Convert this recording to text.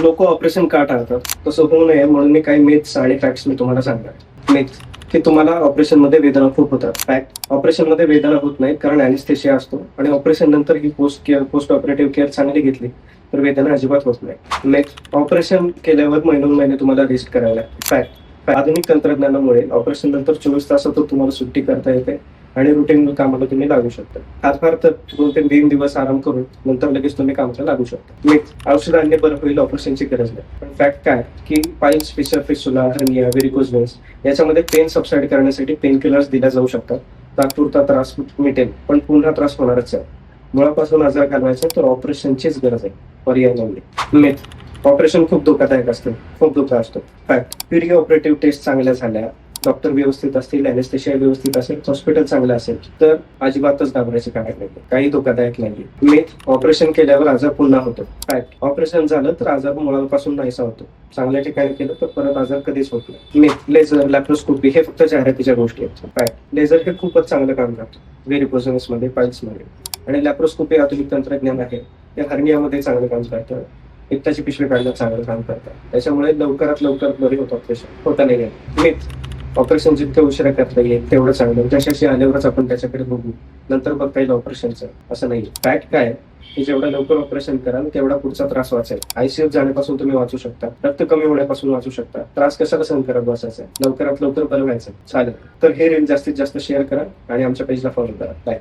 लोक ऑपरेशन का टाळतात तसं होऊ नये म्हणून मी काही मिथ्स आणि फॅक्ट्स मी तुम्हाला सांगणार. मिथ की तुम्हाला ऑपरेशन मध्ये वेदना खूप होतात. फॅक्ट ऑपरेशन मध्ये वेदना होत नाहीत कारण अॅनेस्थेशिया असतो आणि ऑपरेशन नंतर ही पोस्ट ऑपरेटिव्ह केअर चांगली घेतली तर वेदना अजिबात होत नाही. नेक्स्ट ऑपरेशन केल्यावर महिने तुम्हाला रेस्ट करायला. फॅक्ट आधुनिक तंत्रज्ञानामुळे ऑपरेशन नंतर 24 तासातच तुम्हाला सुट्टी करता येते आणि रुटीन कामाला तुम्ही लागू शकता. आज फार तर 2 ते 3 दिवस आराम करून नंतर लगेच तुम्ही कामाला लागू शकता. मिथ औषधांनी बरं होईल, ऑपरेशनची गरज नाही. पण फॅक्ट काय की पाईल्स, फिशर, हर्निया, व्हेरिकोज व्हेन्स याच्यामध्ये पेन सबसाइड करण्यासाठी पेन किलर्स दिल्या जाऊ शकतात. तात्पुरता त्रास मिटेल पण पुन्हा त्रास होणारच आहे. मुळापासून आजार घालवायचा तर ऑपरेशनचीच गरज आहे, पर्याय नाही. मिथ ऑपरेशन खूप धोकादायक असते, खूप धोका असतो. फॅक्ट प्री ऑपरेटिव्ह टेस्ट चांगल्या झाल्या, डॉक्टर व्यवस्थित असतील, अॅनेस्थेशिया व्यवस्थित असेल, हॉस्पिटल चांगलं असेल तर अजिबातच घाबरायचे कारण नाही, काही धोकादायक नाही. मिथ ऑपरेशन केल्यावर आजार पुन्हा होतो. फॅक्ट ऑपरेशन झालं तर आजार मुळापासून नाहीसा होतो. चांगल्या ठिकाणी केलं तर परत आजार कधीच होत नाही. मिथ लेझर, लॅप्रोस्कोपी हे फक्त जाहिरातीच्या गोष्टी आहेत. फॅक्ट लेझर हे खूपच चांगलं काम करतं व्हेरिकोज मध्ये, पाईल्स मध्ये. आणि लॅप्रोस्कोपी आधुनिक तंत्रज्ञान आहे, ते हर्नियामध्ये चांगलं काम करतं, पित्ताची पिशवी काढण्यात चांगलं काम करतात. त्याच्यामुळे लवकरात लवकर बरे होतात पेशंट, होता नाही. मिथ ऑपरेशन जितकं उशिरा करता येईल तेवढं चांगलं, त्याच्याशी आल्यावरच आपण त्याच्याकडे बघू, नंतर बघता येईल ऑपरेशनचं, असं नाही. फॅक्ट काय की जेवढं लवकर ऑपरेशन कराल तेवढा पुढचा त्रास वाचेल. आयसीयूत जाण्यापासून तुम्ही वाचू शकता, रक्त कमी होण्यापासून वाचू शकता. त्रास कशाला सहन करत बसायचा, लवकरात लवकर बरं व्हायचं. चालेल तर हे रील जास्तीत जास्त शेअर करा आणि आमच्या पेजला फॉलो करा. बाय.